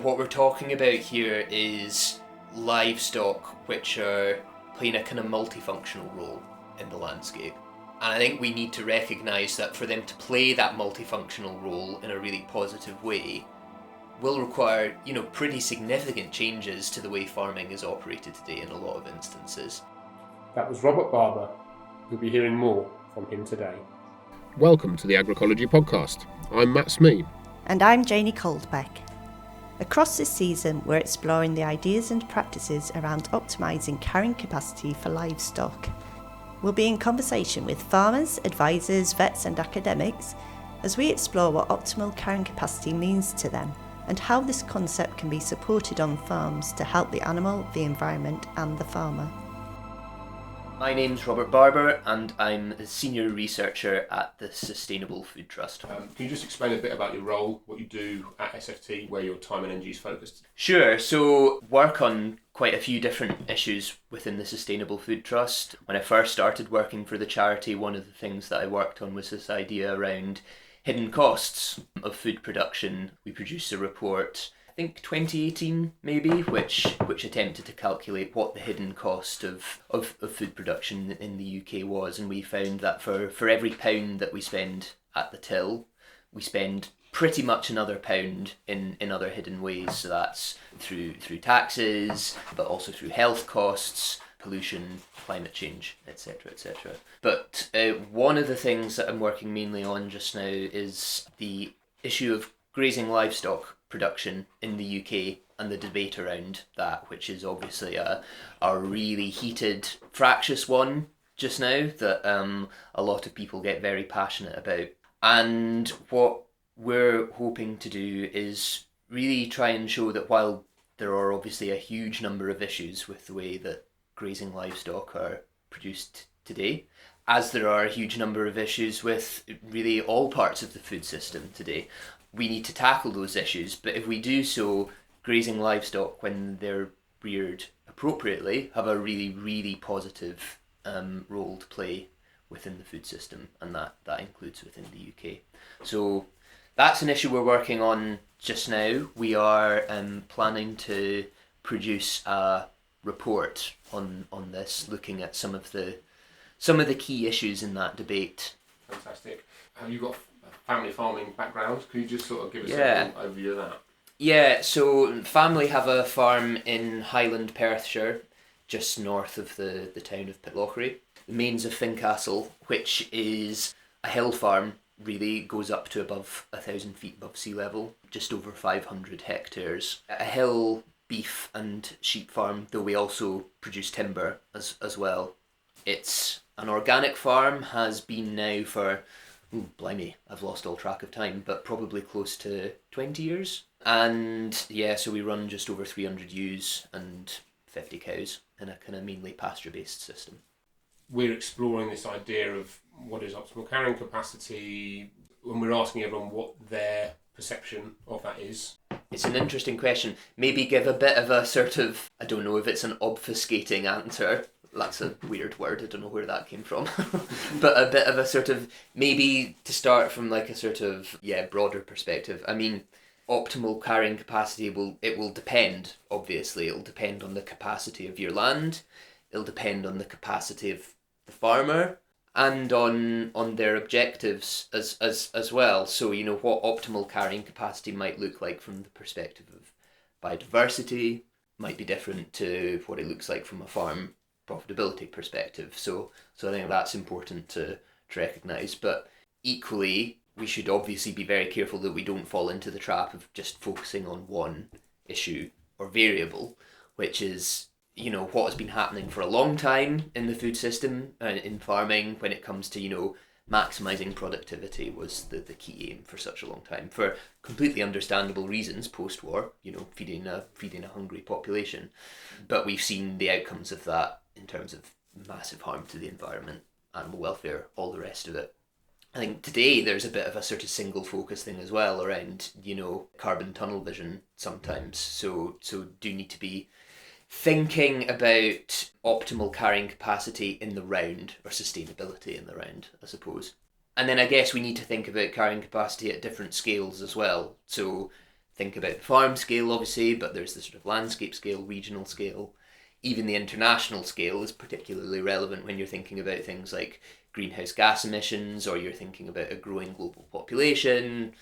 what we're talking about here is livestock which are playing a kind of multifunctional role in the landscape. And I think we need to recognise that for them to play that multifunctional role in a really positive way will require, pretty significant changes to the way farming is operated today in a lot of instances. That was Robert Barbour. You'll be hearing more from him today. Welcome to the Agricology podcast. I'm Matt Smee. And I'm Janie Coldbeck. Across this season, we're exploring the ideas and practices around optimising carrying capacity for livestock. We'll be in conversation with farmers, advisors, vets and academics as we explore what optimal carrying capacity means to them and how this concept can be supported on farms to help the animal, the environment and the farmer. My name's Robert Barbour and I'm a senior researcher at the Sustainable Food Trust. Can you just explain a bit about your role, what you do at SFT, where your time and energy is focused? Sure, so work on quite a few different issues within the Sustainable Food Trust. When I first started working for the charity, one of the things that I worked on was this idea around hidden costs of food production. We produced a report, I think 2018 maybe, which attempted to calculate what the hidden cost of food production in the UK was, and we found that for every pound that we spend at the till, we spend pretty much another pound in other hidden ways. So that's through taxes, but also through health costs, pollution, climate change, etc., etc. But one of the things that I'm working mainly on just now is the issue of grazing livestock production in the UK and the debate around that, which is obviously a really heated, fractious one just now that a lot of people get very passionate about. And what we're hoping to do is really try and show that while there are obviously a huge number of issues with the way that grazing livestock are produced today, as there are a huge number of issues with really all parts of the food system today, we need to tackle those issues. But if we do so, grazing livestock, when they're reared appropriately, have a really, really positive role to play within the food system, and that includes within the UK. So that's an issue we're working on just now. We are planning to produce a report on this, looking at some of the key issues in that debate. Fantastic. Have you got a family farming background? Could you just sort of give us an overview of that? Yeah, so family have a farm in Highland Perthshire, just north of the town of Pitlochry. The Mains of Fincastle, which is a hill farm, really goes up to above 1,000 feet above sea level, just over 500 hectares. A hill beef and sheep farm, though we also produce timber as well. It's an organic farm, has been now for, blimey, I've lost all track of time, but probably close to 20 years. And yeah, so we run just over 300 ewes and 50 cows in a kind of mainly pasture-based system. We're exploring this idea of what is optimal carrying capacity, when we're asking everyone what their perception of that is. It's an interesting question. Maybe give a bit of a sort of, I don't know if it's an obfuscating answer. That's a weird word, I don't know where that came from. But a bit of a sort of, maybe to start from like a sort of, broader perspective. I mean, optimal carrying capacity will depend, obviously. It'll depend on the capacity of your land. It'll depend on the capacity of the farmer and on their objectives as well. So, what optimal carrying capacity might look like from the perspective of biodiversity might be different to what it looks like from a farm profitability perspective. So I think that's important to recognise. But equally, we should obviously be very careful that we don't fall into the trap of just focusing on one issue or variable, which is what has been happening for a long time in the food system and in farming when it comes to, maximising productivity was the key aim for such a long time, for completely understandable reasons post-war, feeding a hungry population. But we've seen the outcomes of that in terms of massive harm to the environment, animal welfare, all the rest of it. I think today there's a bit of a sort of single focus thing as well around, carbon tunnel vision sometimes. So do need to be thinking about optimal carrying capacity in the round, or sustainability in the round, I suppose. And then I guess we need to think about carrying capacity at different scales as well. So think about the farm scale, obviously, but there's the sort of landscape scale, regional scale. Even the international scale is particularly relevant when you're thinking about things like greenhouse gas emissions, or you're thinking about a growing global population,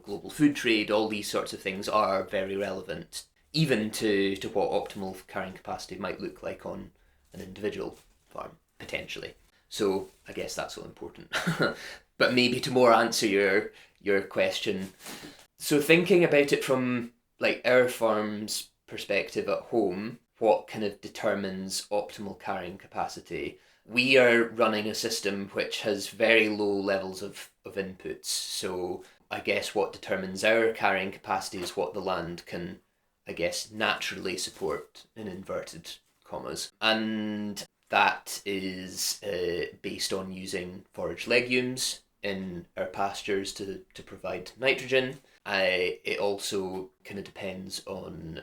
global food trade. All these sorts of things are very relevant, even to what optimal carrying capacity might look like on an individual farm, potentially. So I guess that's all important. But maybe to more answer your question, so thinking about it from like our farm's perspective at home, what kind of determines optimal carrying capacity? We are running a system which has very low levels of inputs. So I guess what determines our carrying capacity is what the land can, I guess, naturally support, in inverted commas. And that is based on using forage legumes in our pastures to provide nitrogen. It also kind of depends on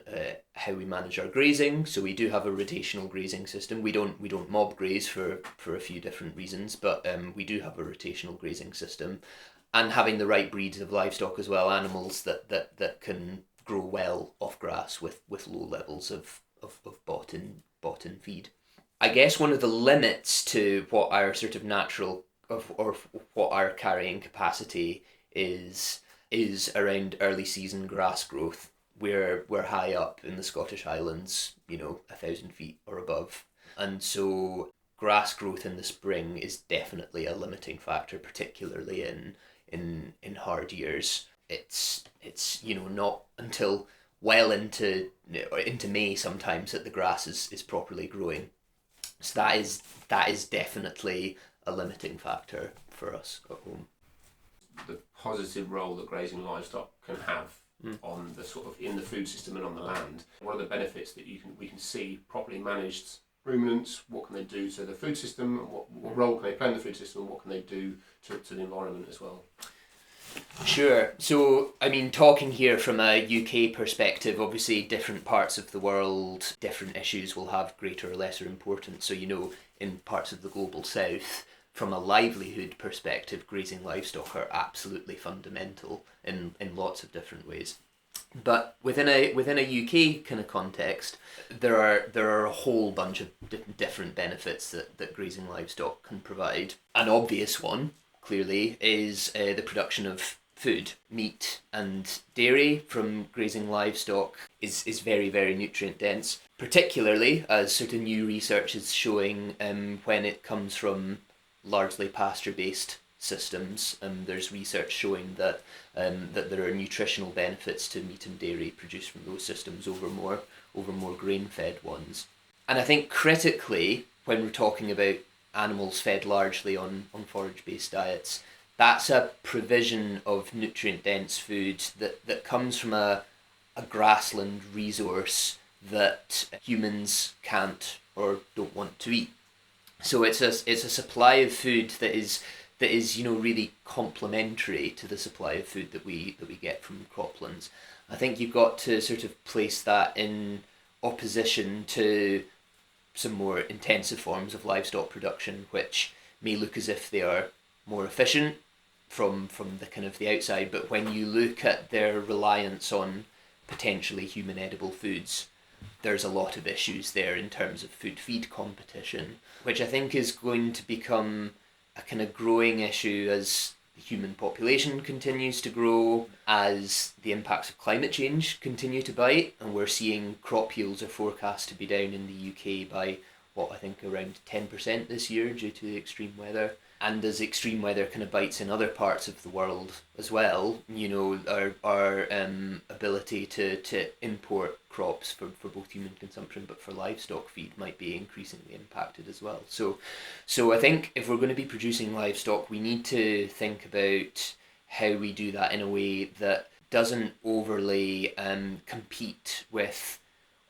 how we manage our grazing. So we do have a rotational grazing system. We don't mob graze for a few different reasons, but we do have a rotational grazing system, and having the right breeds of livestock as well, animals that can grow well off grass with low levels of bought in feed. I guess one of the limits to what our sort of natural or what our carrying capacity is around early season grass growth. We're high up in the Scottish Highlands, 1,000 feet or above, and so grass growth in the spring is definitely a limiting factor, particularly in hard years. It's not until well into May sometimes that the grass is properly growing. So that is definitely a limiting factor for us at home. The positive role that grazing livestock can have on the sort of in the food system and on the land. What are the benefits that we can see properly managed ruminants? What can they do to the food system? What role can they play in the food system? And what can they do to the environment as well? Sure. So, I mean, talking here from a UK perspective, obviously different parts of the world, different issues will have greater or lesser importance. So, in parts of the global south, from a livelihood perspective, grazing livestock are absolutely fundamental in lots of different ways. But within a UK kind of context, there are a whole bunch of different benefits that grazing livestock can provide. An obvious one, clearly, is the production of food. Meat and dairy from grazing livestock is very, very nutrient dense, particularly as sort of new research is showing when it comes from largely pasture-based systems. There's research showing that there are nutritional benefits to meat and dairy produced from those systems over more grain-fed ones. And I think critically, when we're talking about animals fed largely on forage-based diets, that's a provision of nutrient-dense food that comes from a grassland resource that humans can't or don't want to eat. So it's a supply of food that is really complementary to the supply of food that we get from croplands. I think you've got to sort of place that in opposition to some more intensive forms of livestock production, which may look as if they are more efficient from the kind of the outside, but when you look at their reliance on potentially human edible foods, there's a lot of issues there in terms of food feed competition, which I think is going to become a kind of growing issue as the human population continues to grow, as the impacts of climate change continue to bite, and we're seeing crop yields are forecast to be down in the UK by I think around 10% this year due to the extreme weather. And as extreme weather kind of bites in other parts of the world as well, our ability to import crops for both human consumption but for livestock feed might be increasingly impacted as well. So I think if we're going to be producing livestock, we need to think about how we do that in a way that doesn't overly compete with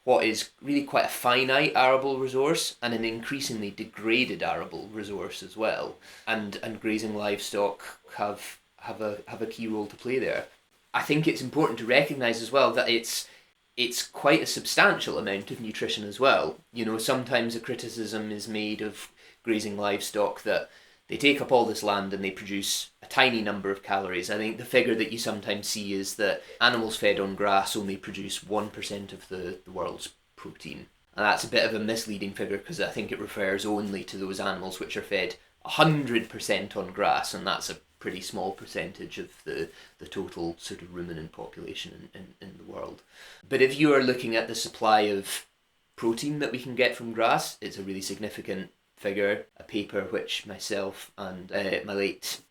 what is really quite a finite arable resource and an increasingly degraded arable resource as well. And grazing livestock have a key role to play there. I think it's important to recognise as well that it's quite a substantial amount of nutrition as well. Sometimes a criticism is made of grazing livestock that They take up all this land and they produce a tiny number of calories. I think the figure that you sometimes see is that animals fed on grass only produce 1% of the world's protein. And that's a bit of a misleading figure because I think it refers only to those animals which are fed 100% on grass, and that's a pretty small percentage of the total sort of ruminant population in the world. But if you are looking at the supply of protein that we can get from grass, it's a really significant figure. A paper which myself and my late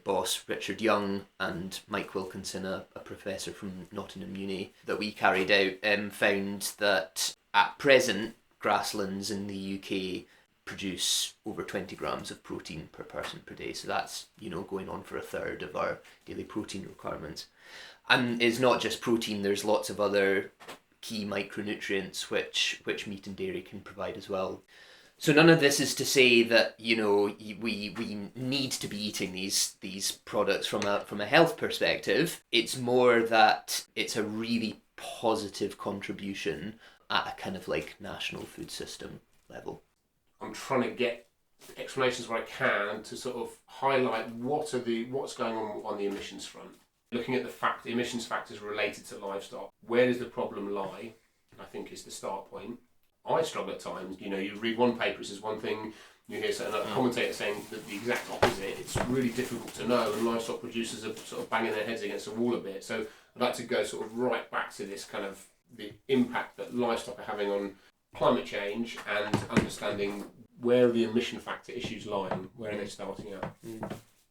boss Richard Young and Mike Wilkinson, a professor from Nottingham Uni, that we carried out, found that at present grasslands in the UK produce over 20 grams of protein per person per day. So that's, going on for a third of our daily protein requirements. And it's not just protein, there's lots of other key micronutrients which meat and dairy can provide as well. So none of this is to say that, we need to be eating these products from a health perspective. It's more that it's a really positive contribution at a kind of like national food system level. I'm trying to get explanations where I can to sort of highlight what's going on the emissions front. Looking at the emissions factors related to livestock, where does the problem lie? I think is the start point. I struggle at times. You read one paper, it says one thing, you hear another commentator saying that the exact opposite. It's really difficult to know, and livestock producers are sort of banging their heads against the wall a bit. So I'd like to go sort of right back to this kind of the impact that livestock are having on climate change and understanding where the emission factor issues lie and where are they starting at.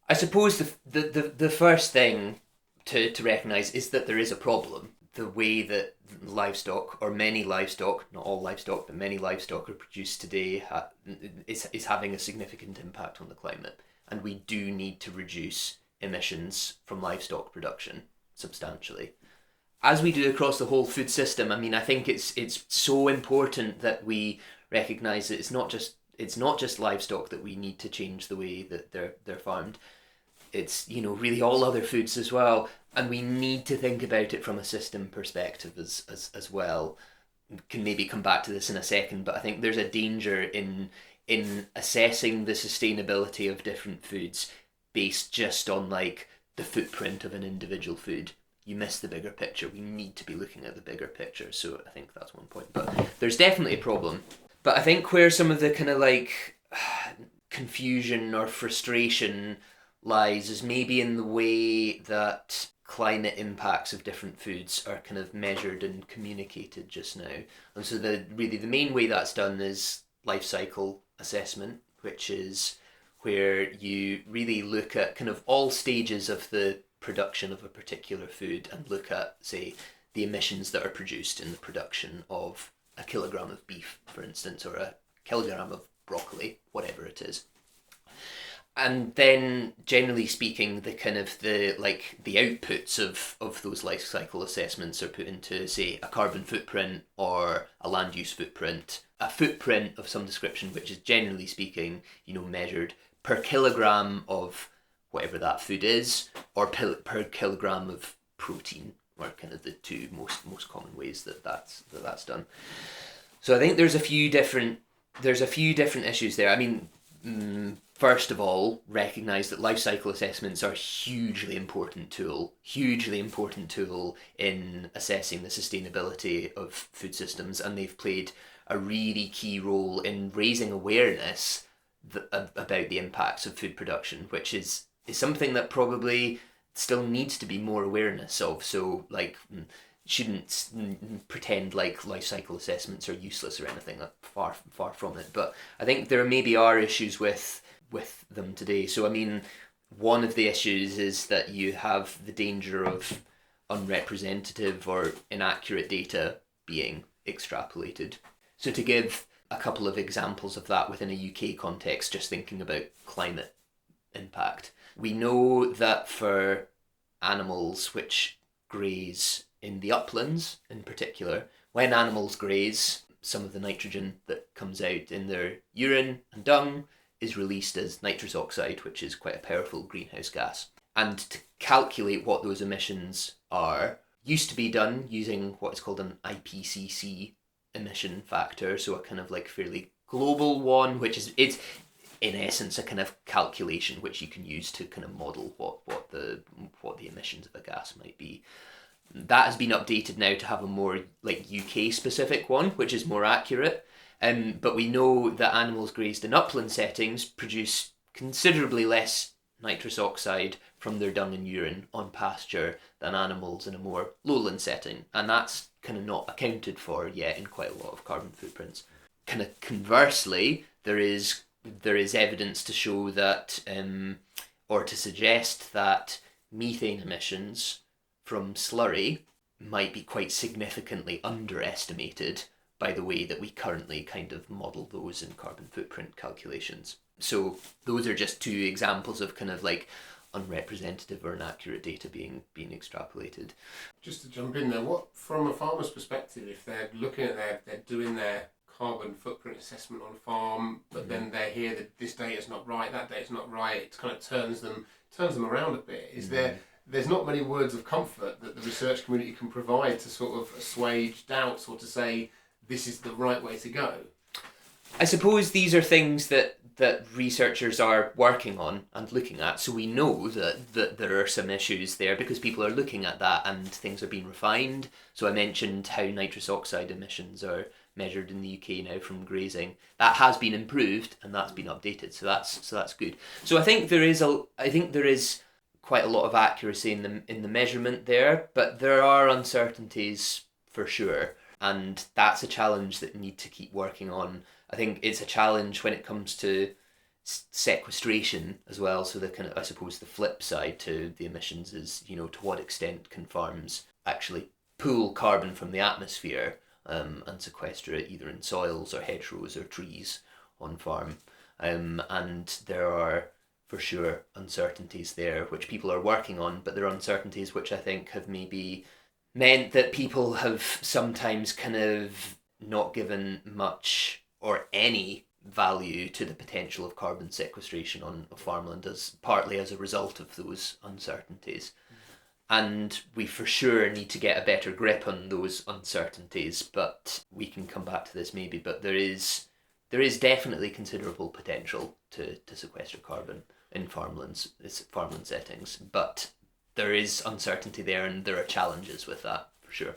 I suppose the first thing to recognise is that there is a problem. The way that livestock, or many livestock, not all livestock, but many livestock are produced today is having a significant impact on the climate. And we do need to reduce emissions from livestock production substantially. As we do across the whole food system, I think it's so important that we recognise that it's not just livestock that we need to change the way that they're farmed. It's really all other foods as well, and we need to think about it from a system perspective as well. Can maybe come back to this in a second, but I think there's a danger in assessing the sustainability of different foods based just on like the footprint of an individual food. You miss the bigger picture. We need to be looking at the bigger picture. So I think that's one point. But there's definitely a problem. But I think where some of the kind of like confusion or frustration lies is maybe in the way that climate impacts of different foods are kind of measured and communicated just now. And so the main way that's done is life cycle assessment, which is where you really look at kind of all stages of the production of a particular food and look at, say, the emissions that are produced in the production of a kilogram of beef, for instance, or a kilogram of broccoli, whatever it is. And then, generally speaking, the outputs of those life cycle assessments are put into, say, a carbon footprint or a land use footprint, a footprint of some description, which is generally speaking, measured per kilogram of whatever that food is, or per kilogram of protein, are kind of the two most common ways that's done. So I think there's a few different issues there. First of all, recognise that life cycle assessments are a hugely important tool in assessing the sustainability of food systems, and they've played a really key role in raising awareness about the impacts of food production, which is something that probably still needs to be more awareness of. So shouldn't pretend like life cycle assessments are useless or anything, far from it. But I think there maybe are issues with them today. So one of the issues is that you have the danger of unrepresentative or inaccurate data being extrapolated. So to give a couple of examples of that within a UK context, just thinking about climate impact, we know that for animals which graze in the uplands in particular, when animals graze, some of the nitrogen that comes out in their urine and dung is released as nitrous oxide, which is quite a powerful greenhouse gas. And to calculate what those emissions are used to be done using what is called an IPCC emission factor, so a kind of like fairly global one, which is in essence a kind of calculation which you can use to kind of model what the emissions of a gas might be. That has been updated now to have a more like UK specific one, which is more accurate. But we know that animals grazed in upland settings produce considerably less nitrous oxide from their dung and urine on pasture than animals in a more lowland setting, and that's kind of not accounted for yet in quite a lot of carbon footprints. Kind of conversely, there is evidence to show that, or to suggest that methane emissions from slurry might be quite significantly underestimated by the way that we currently kind of model those in carbon footprint calculations. So those are just two examples of kind of like unrepresentative or inaccurate data being extrapolated. Just to jump in there, what from a farmer's perspective, if they're looking at they're doing their carbon footprint assessment on farm, but then they hear that this data's not right, that data's not right, it kind of turns them around a bit. There's not many words of comfort that the research community can provide to sort of assuage doubts or to say this is the right way to go? I suppose these are things that researchers are working on and looking at, so we know that there are some issues there because people are looking at that and things are being refined. So I mentioned how nitrous oxide emissions are measured in the UK now from grazing. That has been improved and that's been updated, so that's good. So I think there is quite a lot of accuracy in the measurement there, but there are uncertainties for sure, and that's a challenge that we need to keep working on. I think it's a challenge when it comes to sequestration as well. So the kind of, I suppose, the flip side to the emissions is, to what extent can farms actually pull carbon from the atmosphere and sequester it either in soils or hedgerows or trees on farm. And there are for sure uncertainties there which people are working on, but there are uncertainties which I think have maybe meant that people have sometimes kind of not given much or any value to the potential of carbon sequestration on farmland partly as a result of those uncertainties. And we for sure need to get a better grip on those uncertainties, but we can come back to this maybe, but there is definitely considerable potential to sequester carbon in farmland settings, but there is uncertainty there and there are challenges with that for sure.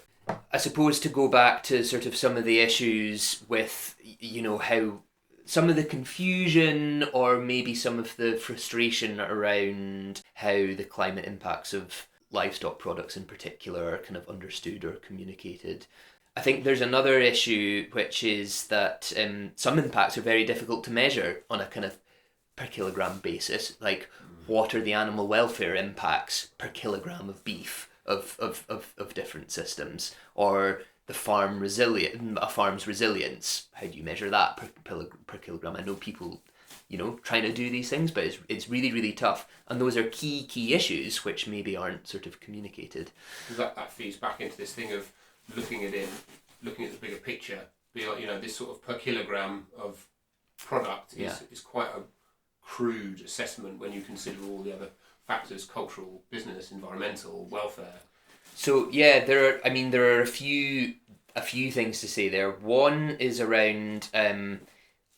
I suppose to go back to sort of some of the issues with, how some of the confusion or maybe some of the frustration around how the climate impacts of livestock products in particular are kind of understood or communicated. I think there's another issue, which is that some impacts are very difficult to measure on a kind of per kilogram basis. Like, what are the animal welfare impacts per kilogram of beef of different systems, or a farm's resilience? How do you measure that per kilogram? I know people, trying to do these things, but it's really, really tough, and those are key issues which maybe aren't sort of communicated. That feeds back into this thing of looking at the bigger picture. This sort of per kilogram of product is quite a crude assessment when you consider all the other factors: cultural, business, environmental, welfare. So yeah, there are a few things to say there. One is around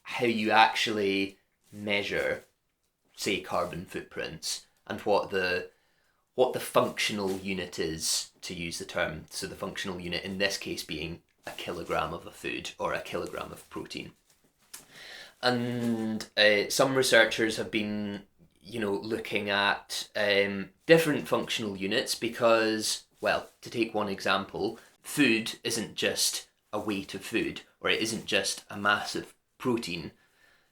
how you actually measure, say, carbon footprints, and what the functional unit is, to use the term. So the functional unit in this case being a kilogram of a food or a kilogram of protein. And some researchers have been looking at different functional units because, well, to take one example, food isn't just a weight of food, or it isn't just a mass of protein.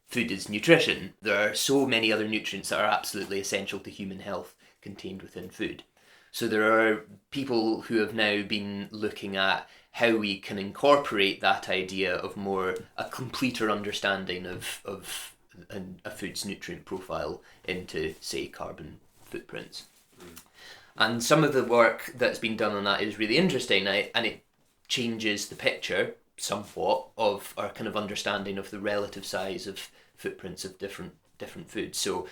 Food is nutrition. There are so many other nutrients that are absolutely essential to human health contained within food. So there are people who have now been looking at how we can incorporate that idea of a completer understanding of a food's nutrient profile into, say, carbon footprints. And some of the work that's been done on that is really interesting, and it changes the picture somewhat of our kind of understanding of the relative size of footprints of different foods. So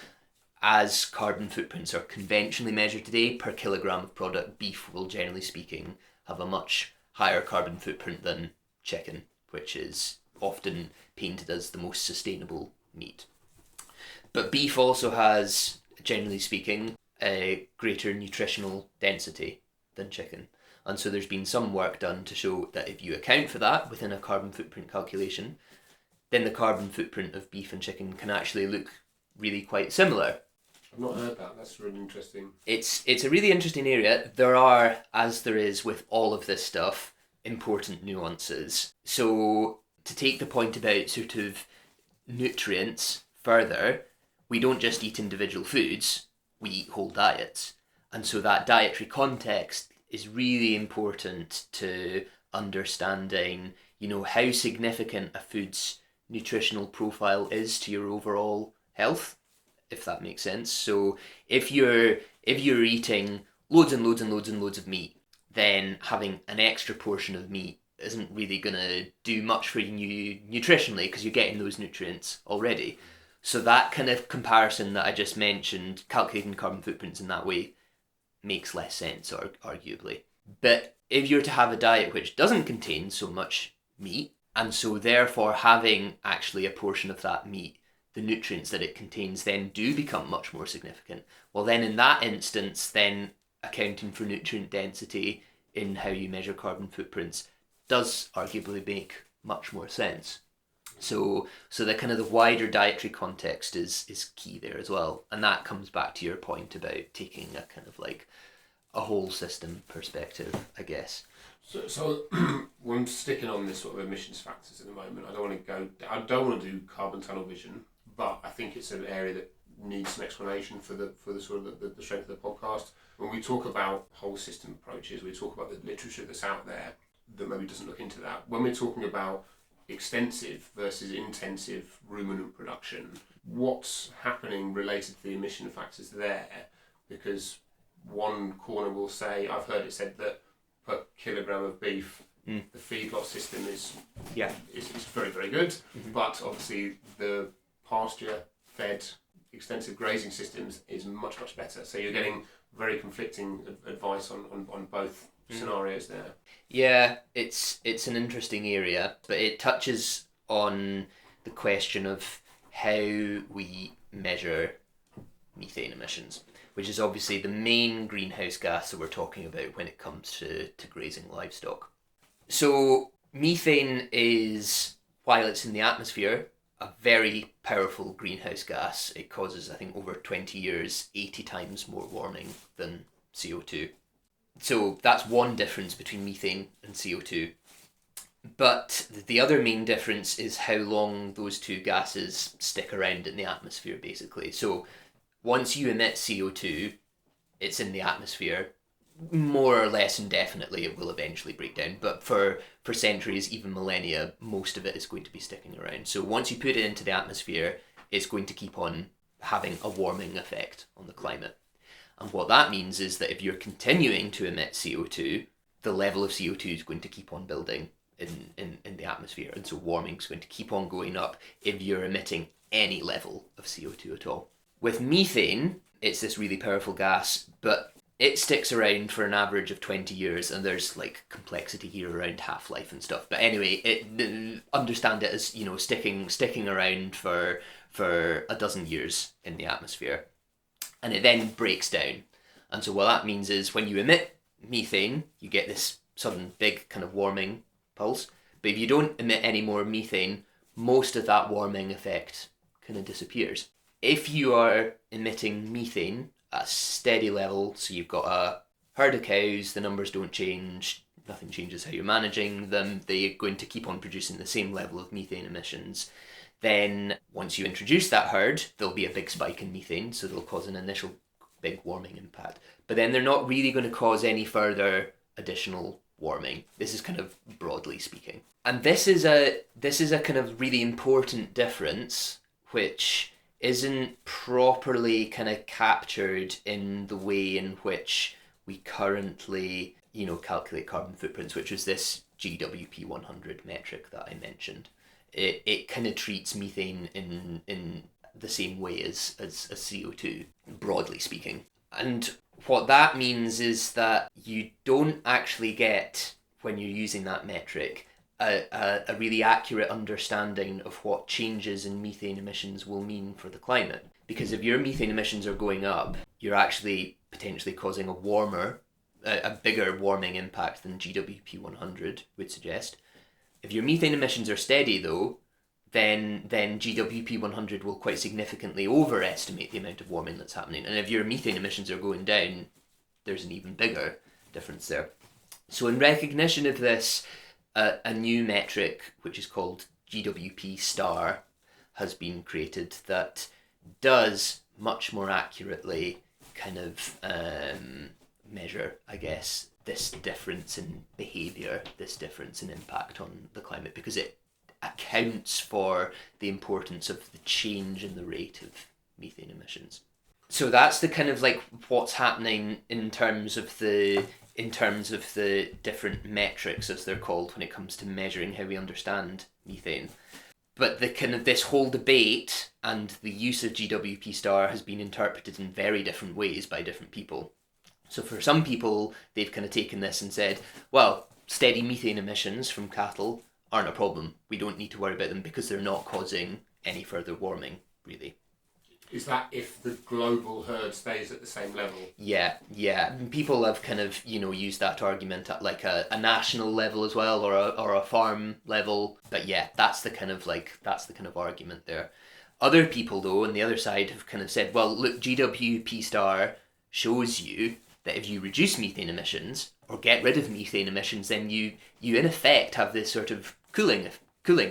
as carbon footprints are conventionally measured today per kilogram of product, beef will, generally speaking, have a much higher carbon footprint than chicken, which is often painted as the most sustainable meat. But beef also has, generally speaking, a greater nutritional density than chicken. And so there's been some work done to show that if you account for that within a carbon footprint calculation, then the carbon footprint of beef and chicken can actually look really quite similar. I've not heard that. That's really interesting. It's a really interesting area. There are, as there is with all of this stuff, important nuances. So to take the point about sort of nutrients further, we don't just eat individual foods, we eat whole diets. And so that dietary context is really important to understanding, how significant a food's nutritional profile is to your overall health, if that makes sense. So if you're eating loads and loads and loads and loads of meat, then having an extra portion of meat isn't really going to do much for you nutritionally because you're getting those nutrients already. So that kind of comparison that I just mentioned, calculating carbon footprints in that way, makes less sense, or arguably. But if you're to have a diet which doesn't contain so much meat, and so therefore having actually a portion of that meat, the nutrients that it contains then do become much more significant. Well, then in that instance, then accounting for nutrient density in how you measure carbon footprints does arguably make much more sense. So the kind of the wider dietary context is key there as well. And that comes back to your point about taking a kind of like a whole system perspective, I guess. So when sticking on this sort of emissions factors at the moment, I don't want to do carbon tunnel vision, but I think it's an area that needs some explanation for the sort of the strength of the podcast. When we talk about whole system approaches, we talk about the literature that's out there that maybe doesn't look into that. When we're talking about extensive versus intensive ruminant production, what's happening related to the emission factors there? Because one corner will say, I've heard it said that per kilogram of beef, the feedlot system is very, very good, but obviously the pasture-fed extensive grazing systems is much, much better. So you're getting very conflicting advice on both scenarios there. Yeah, it's an interesting area, but it touches on the question of how we measure methane emissions, which is obviously the main greenhouse gas that we're talking about when it comes to grazing livestock. So methane is, while it's in the atmosphere, a very powerful greenhouse gas. It causes, I think, over 20 years, 80 times more warming than CO2. So that's one difference between methane and CO2. But the other main difference is how long those two gases stick around in the atmosphere, basically. So once you emit CO2, it's in the atmosphere. More or less indefinitely, it will eventually break down. But for centuries, even millennia, most of it is going to be sticking around. So once you put it into the atmosphere, it's going to keep on having a warming effect on the climate. And what that means is that if you're continuing to emit CO2, the level of CO2 is going to keep on building in the atmosphere. And so warming is going to keep on going up if you're emitting any level of CO2 at all. With methane, it's this really powerful gas, but it sticks around for an average of 20 years, and there's like complexity here around half-life and stuff. But anyway, understand it as, sticking around for a dozen years in the atmosphere. And it then breaks down. And so what that means is when you emit methane, you get this sudden big kind of warming pulse. But if you don't emit any more methane, most of that warming effect kind of disappears. If you are emitting methane at a steady level, so you've got a herd of cows, the numbers don't change, nothing changes how you're managing them, they're going to keep on producing the same level of methane emissions. Then once you introduce that herd, there'll be a big spike in methane, so they'll cause an initial big warming impact. But then they're not really going to cause any further additional warming. This is kind of broadly speaking. And this is a kind of really important difference, which isn't properly kind of captured in the way in which we currently, calculate carbon footprints, which is this GWP 100 metric that I mentioned. It kind of treats methane in the same way as CO2, broadly speaking. And what that means is that you don't actually get, when you're using that metric, a really accurate understanding of what changes in methane emissions will mean for the climate. Because if your methane emissions are going up, you're actually potentially causing a bigger warming impact than GWP 100 would suggest. If your methane emissions are steady though, then GWP 100 will quite significantly overestimate the amount of warming that's happening. And if your methane emissions are going down, there's an even bigger difference there. So in recognition of this, a new metric, which is called GWP star, has been created that does much more accurately kind of measure, I guess, this difference in behaviour, this difference in impact on the climate, because it accounts for the importance of the change in the rate of methane emissions. So that's the kind of like what's happening in terms of the different metrics, as they're called, when it comes to measuring how we understand methane. But the kind of this whole debate and the use of GWP star has been interpreted in very different ways by different people. So for some people, they've kind of taken this and said, well, steady methane emissions from cattle aren't a problem. We don't need to worry about them because they're not causing any further warming, really. Is that if the global herd stays at the same level? Yeah. People have kind of, used that argument at like a national level as well, or a farm level. But yeah, that's the kind of argument there. Other people though, on the other side, have kind of said, well, look, GWP star shows you that if you reduce methane emissions or get rid of methane emissions, then you in effect have this sort of cooling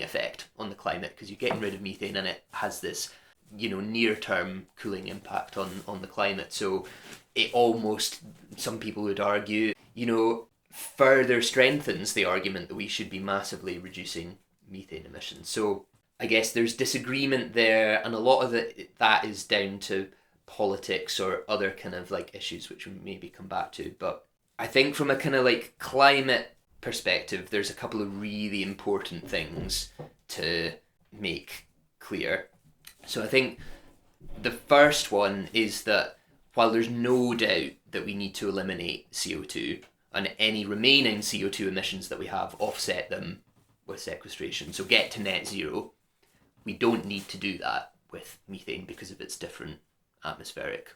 effect on the climate, because you're getting rid of methane and it has this near-term cooling impact on the climate. So it almost, some people would argue, further strengthens the argument that we should be massively reducing methane emissions. So I guess there's disagreement there, and a lot of that is down to politics or other kind of like issues which we maybe come back to. But I think from a kind of like climate perspective, there's a couple of really important things to make clear. So I think the first one is that while there's no doubt that we need to eliminate CO2 and any remaining CO2 emissions that we have, offset them with sequestration, so get to net zero, we don't need to do that with methane because of its different atmospheric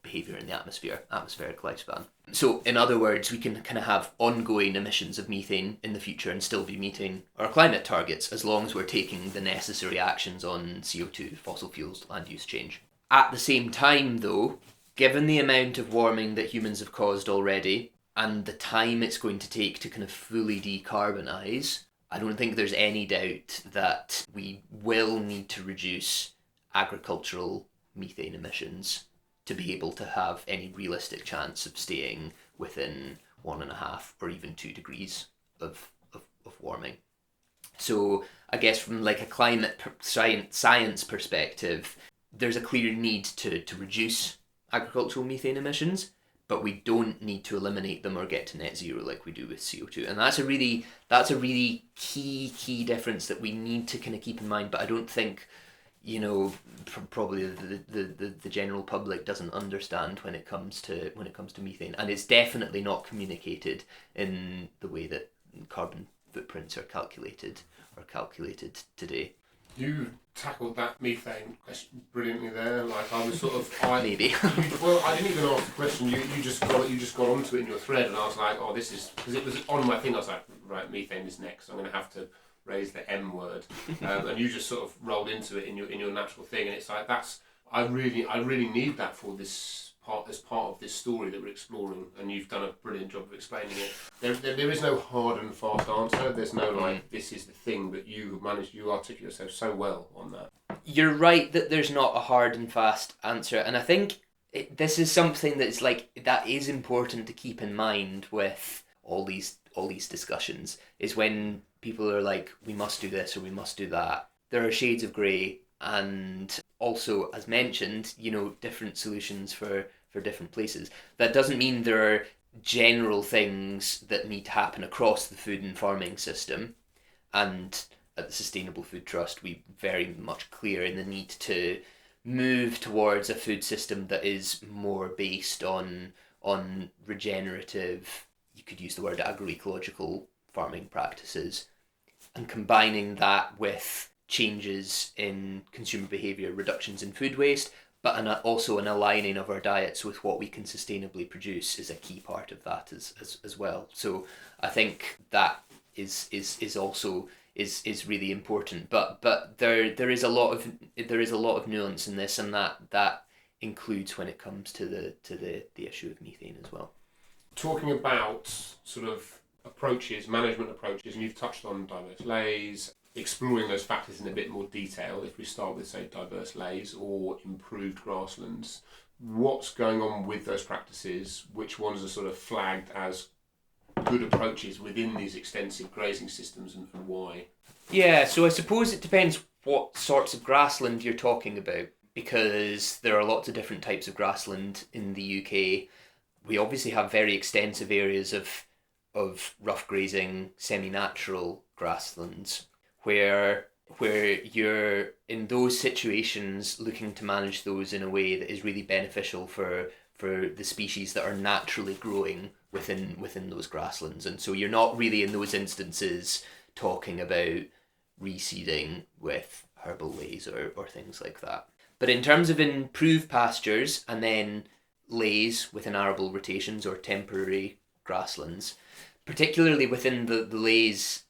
behaviour in the atmospheric lifespan. So in other words, we can kind of have ongoing emissions of methane in the future and still be meeting our climate targets, as long as we're taking the necessary actions on CO2, fossil fuels, land use change. At the same time though, given the amount of warming that humans have caused already and the time it's going to take to kind of fully decarbonise, I don't think there's any doubt that we will need to reduce agricultural methane emissions to be able to have any realistic chance of staying within 1.5 or even 2 degrees of warming. So I guess from like a climate science perspective, there's a clear need to reduce agricultural methane emissions, but we don't need to eliminate them or get to net zero like we do with CO2. And that's a really key difference that we need to kind of keep in mind. But I don't think probably the general public doesn't understand when it comes to methane, and it's definitely not communicated in the way that carbon footprints are calculated today. You tackled that methane question brilliantly there. Like I was sort of maybe. Well, I didn't even ask the question. You just got onto it in your thread, and I was like, oh, this is, because it was on my thing. I was like, right, methane is next. I'm going to have to raise the M word, and you just sort of rolled into it in your natural thing, and it's like I really need that for this part, as part of this story that we're exploring, and you've done a brilliant job of explaining it. There is no hard and fast answer. There's no like this is the thing, but you articulate yourself so well on that. You're right that there's not a hard and fast answer, and I think this is something that's that is important to keep in mind with all these discussions, is when people are like, we must do this or we must do that. There are shades of grey, and also, as mentioned, different solutions for different places. That doesn't mean there are general things that need to happen across the food and farming system. And at the Sustainable Food Trust, we're very much clear in the need to move towards a food system that is more based on regenerative, you could use the word agroecological farming practices. and combining that with changes in consumer behaviour, reductions in food waste, but also an aligning of our diets with what we can sustainably produce is a key part of that as well. So I think that is also really important. But there is a lot of nuance in this, and that includes when it comes to the issue of methane as well. Talking about sort of management approaches, and you've touched on diverse leys, exploring those factors in a bit more detail. If we start with, say, diverse leys or improved grasslands, what's going on with those practices? Which ones are sort of flagged as good approaches within these extensive grazing systems, and why? Yeah, so I suppose it depends what sorts of grassland you're talking about, because there are lots of different types of grassland in the UK. We obviously have very extensive areas of rough grazing, semi-natural grasslands, where you're in those situations looking to manage those in a way that is really beneficial for the species that are naturally growing within those grasslands. And so you're not really in those instances talking about reseeding with herbal leys or things like that. But in terms of improved pastures and then leys within arable rotations or temporary grasslands, particularly within the leys,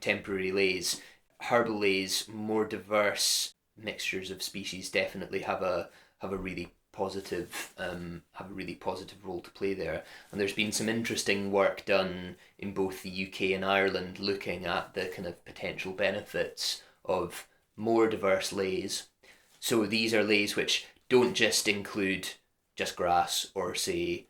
temporary leys, herbal leys, more diverse mixtures of species definitely have a really positive role to play there. And there's been some interesting work done in both the UK and Ireland looking at the kind of potential benefits of more diverse leys. So these are leys which don't just include just grass or say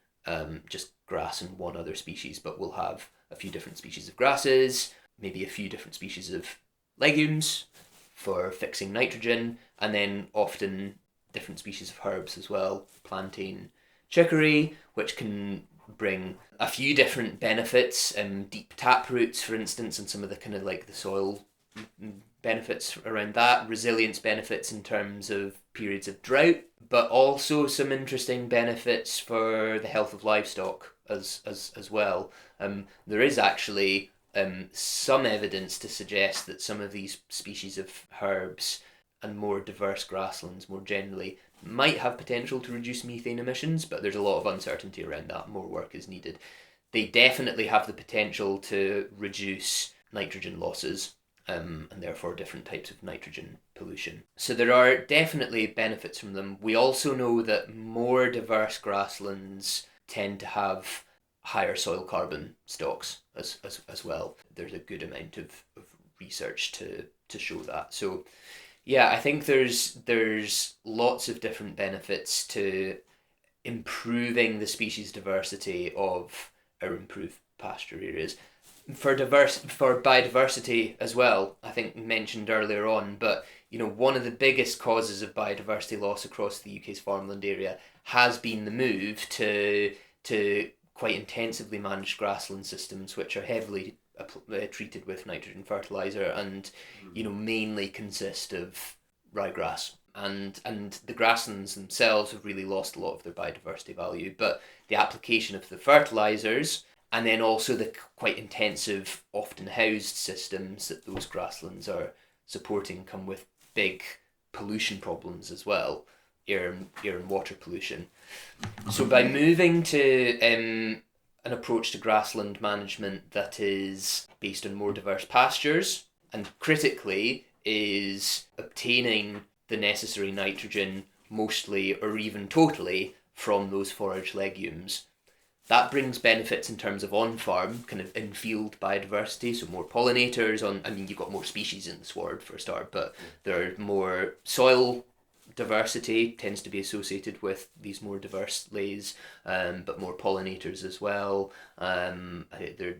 just grass and one other species, but will have a few different species of grasses, maybe a few different species of legumes for fixing nitrogen, and then often different species of herbs as well, plantain, chicory, which can bring a few different benefits, deep tap roots, for instance, and some of the kind of like the soil benefits around that, resilience benefits in terms of periods of drought, but also some interesting benefits for the health of livestock as well. There is actually some evidence to suggest that some of these species of herbs and more diverse grasslands more generally might have potential to reduce methane emissions, but there's a lot of uncertainty around that. More work is needed. They definitely have the potential to reduce nitrogen losses, and therefore different types of nitrogen pollution. So there are definitely benefits from them. We also know that more diverse grasslands tend to have higher soil carbon stocks as well. There's a good amount of research to show that. So yeah, I think there's lots of different benefits to improving the species diversity of our improved pasture areas. For biodiversity as well, I think mentioned earlier on, but one of the biggest causes of biodiversity loss across the UK's farmland area has been the move to quite intensively managed grassland systems, which are heavily treated with nitrogen fertilizer and mainly consist of ryegrass. And the grasslands themselves have really lost a lot of their biodiversity value, but the application of the fertilizers and then also the quite intensive, often housed systems that those grasslands are supporting come with big pollution problems as well, air and water pollution. So by moving to an approach to grassland management that is based on more diverse pastures and critically is obtaining the necessary nitrogen mostly or even totally from those forage legumes, that brings benefits in terms of on-farm, kind of in-field biodiversity, so more pollinators. You've got more species in the sward for a start, but there are more soil diversity tends to be associated with these more diverse leys, but more pollinators as well. There,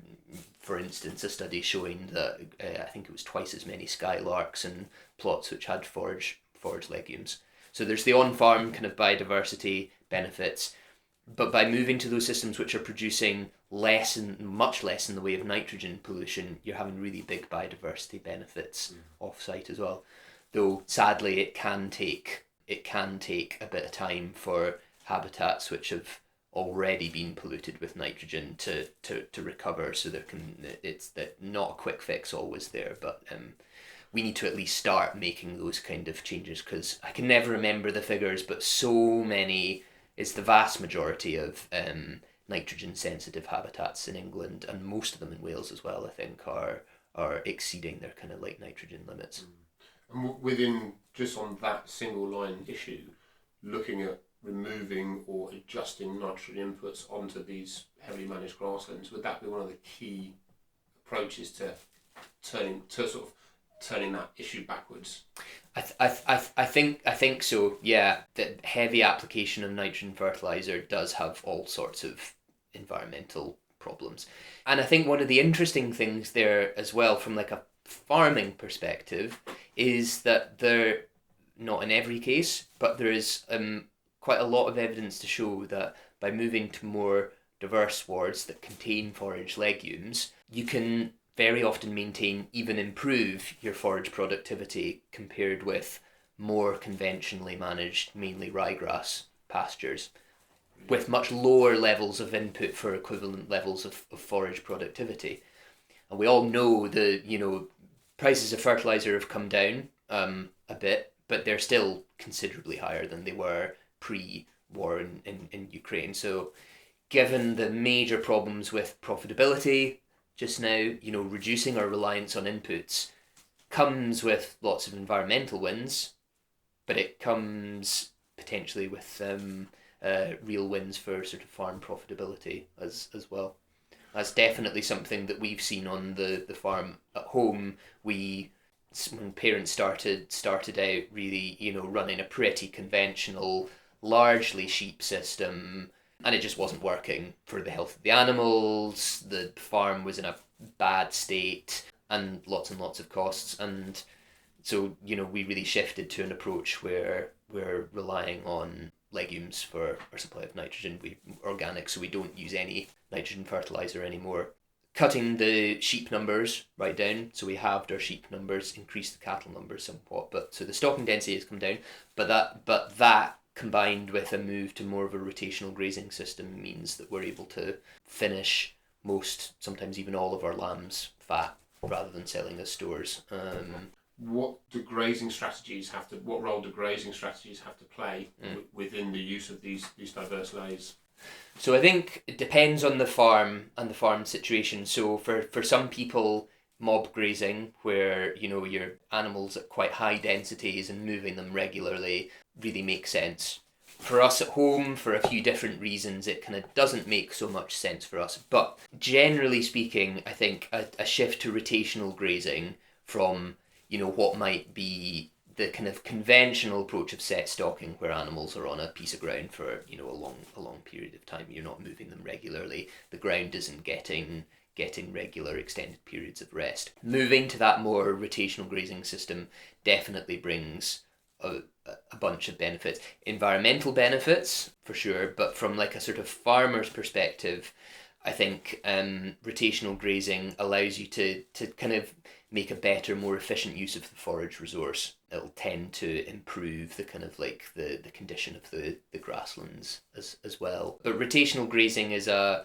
for instance, a study showing that I think it was twice as many skylarks in plots which had forage legumes. So there's the on-farm kind of biodiversity benefits. But by moving to those systems which are producing much less in the way of nitrogen pollution, you're having really big biodiversity benefits off-site as well. Though sadly, it can take a bit of time for habitats which have already been polluted with nitrogen to recover. So it's not a quick fix always there, but we need to at least start making those kind of changes, because I can never remember the figures, but it's the vast majority of nitrogen sensitive habitats in England, and most of them in Wales as well, I think, are exceeding their kind of like nitrogen limits. And within, just on that single line issue, looking at removing or adjusting nitrogen inputs onto these heavily managed grasslands, would that be one of the key approaches to turning that issue backwards? I think so. Yeah, the heavy application of nitrogen fertilizer does have all sorts of environmental problems, and I think one of the interesting things there as well, from like a farming perspective, is that there, not in every case, but there is quite a lot of evidence to show that by moving to more diverse wards that contain forage legumes, you can very often maintain, even improve your forage productivity compared with more conventionally managed, mainly ryegrass pastures, with much lower levels of input for equivalent levels of forage productivity. And we all know prices of fertilizer have come down a bit, but they're still considerably higher than they were pre-war in Ukraine. So given the major problems with profitability just now, reducing our reliance on inputs comes with lots of environmental wins, but it comes potentially with real wins for sort of farm profitability as well. That's definitely something that we've seen on the farm at home. When parents started out really, running a pretty conventional, largely sheep system, and it just wasn't working for the health of the animals. The farm was in a bad state and lots of costs. And so, we really shifted to an approach where we're relying on legumes for our supply of nitrogen. We're organic, so we don't use any nitrogen fertilizer anymore. Cutting the sheep numbers right down, so we halved our sheep numbers, increased the cattle numbers somewhat, but so the stocking density has come down. But that combined with a move to more of a rotational grazing system means that we're able to finish most, sometimes even all of our lambs fat rather than selling as stores. What role do grazing strategies have to play within the use of these diverse leys? So I think it depends on the farm and the farm situation. So for some people, mob grazing, where your animals at quite high densities and moving them regularly really makes sense. For us at home, for a few different reasons, it kind of doesn't make so much sense for us. But generally speaking, I think a shift to rotational grazing from what might be the kind of conventional approach of set stocking, where animals are on a piece of ground for a long period of time. You're not moving them regularly. The ground isn't getting regular extended periods of rest. Moving to that more rotational grazing system definitely brings a bunch of benefits. Environmental benefits for sure, but from like a sort of farmer's perspective, I think rotational grazing allows you to kind of make a better, more efficient use of the forage resource. It'll tend to improve the kind of like the condition of the grasslands as well. But rotational grazing is a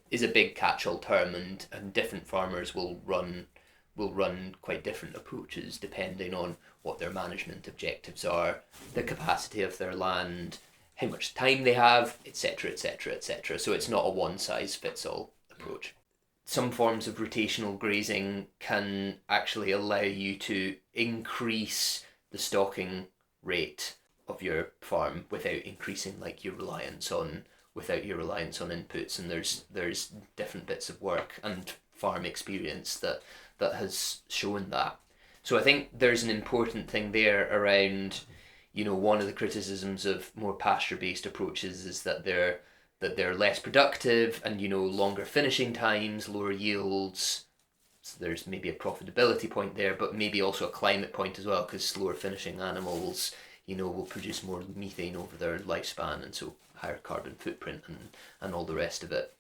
big catch-all term, and different farmers will run quite different approaches depending on what their management objectives are, the capacity of their land, how much time they have, etc., etc., etc. So it's not a one-size-fits-all approach. Some forms of rotational grazing can actually allow you to increase the stocking rate of your farm without increasing your reliance on inputs. And there's different bits of work and farm experience that has shown that. So I think there's an important thing there around, one of the criticisms of more pasture-based approaches is that they're less productive and, longer finishing times, lower yields. So there's maybe a profitability point there, but maybe also a climate point as well, because slower finishing animals, will produce more methane over their lifespan, and so higher carbon footprint and all the rest of it.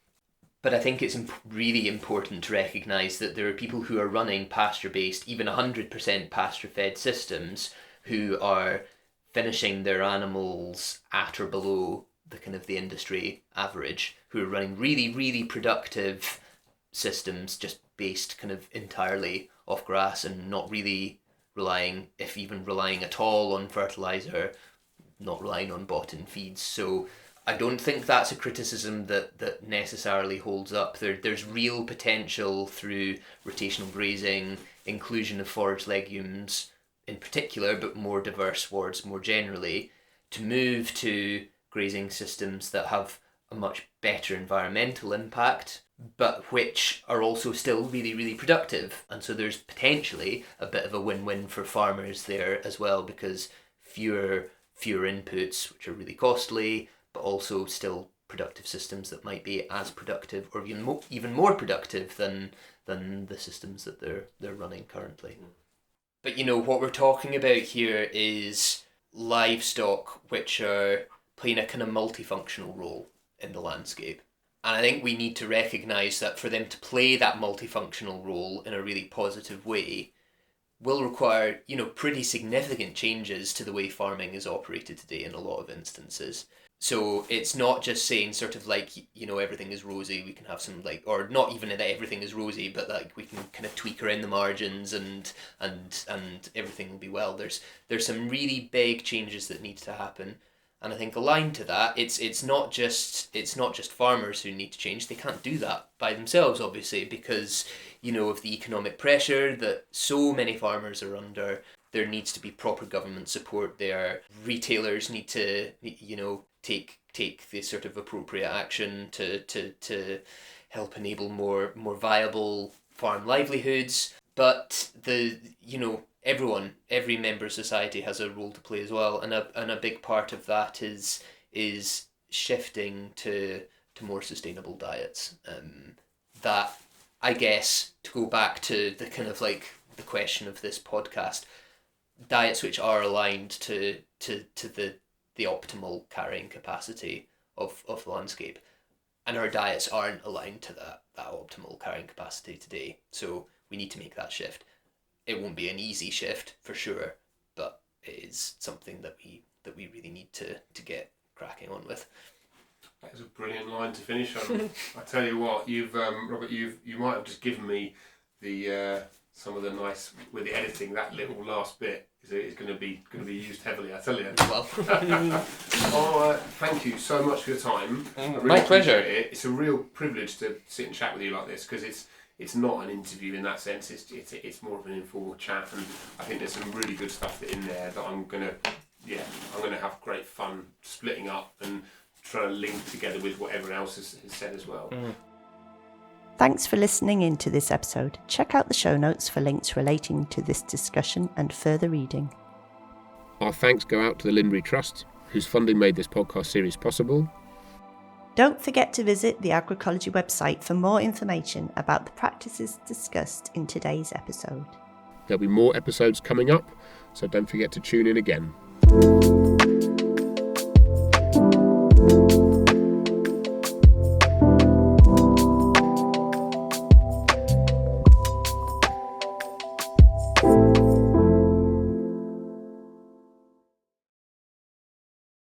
But I think it's really important to recognise that there are people who are running pasture-based, even 100% pasture-fed systems, who are finishing their animals at or below the industry average, who are running really, really productive systems just based kind of entirely off grass and not really relying, if even relying at all, on fertilizer, not relying on bought-in feeds. So I don't think that's a criticism that necessarily holds up. There's real potential through rotational grazing, inclusion of forage legumes in particular, but more diverse swards more generally, to move to grazing systems that have a much better environmental impact, but which are also still really, really productive. And so there's potentially a bit of a win-win for farmers there as well, because fewer inputs, which are really costly, but also still productive systems that might be as productive or even more productive than the systems that they're running currently. But what we're talking about here is livestock which are playing a kind of multifunctional role in the landscape. And I think we need to recognise that for them to play that multifunctional role in a really positive way will require, pretty significant changes to the way farming is operated today in a lot of instances. So it's not just saying sort of like, everything is rosy, we can have some or not even that everything is rosy, but we can kind of tweak around the margins and everything will be well. There's some really big changes that need to happen. And I think aligned to that, it's not just farmers who need to change. They can't do that by themselves, obviously, because of the economic pressure that so many farmers are under. There needs to be proper government support there. Retailers need to take the sort of appropriate action to help enable more viable farm livelihoods. But every member of society has a role to play as well, and a big part of that is shifting to more sustainable diets. That, I guess, to go back to the kind of the question of this podcast, diets which are aligned to the optimal carrying capacity of the landscape, and our diets aren't aligned to that optimal carrying capacity today. So we need to make that shift. It won't be an easy shift for sure, but it is something that we really need to get cracking on with. That is a brilliant line to finish on. I tell you what, you've Robert, you might have just given me the some of the nice, with the editing, that little last bit is going to be used heavily. I tell you. Well, thank you so much for your time. Really my pleasure. It's a real privilege to sit and chat with you like this, because it's not an interview in that sense. It's more of an informal chat, and I think there's some really good stuff in there that I'm gonna have great fun splitting up and trying to link together with what everyone else has said as well. Thanks for listening in to this episode. Check out the show notes for links relating to this discussion and further reading. Our thanks go out to the Linbury Trust, whose funding made this podcast series possible. Don't forget to visit the Agricology website for more information about the practices discussed in today's episode. There'll be more episodes coming up, so don't forget to tune in again.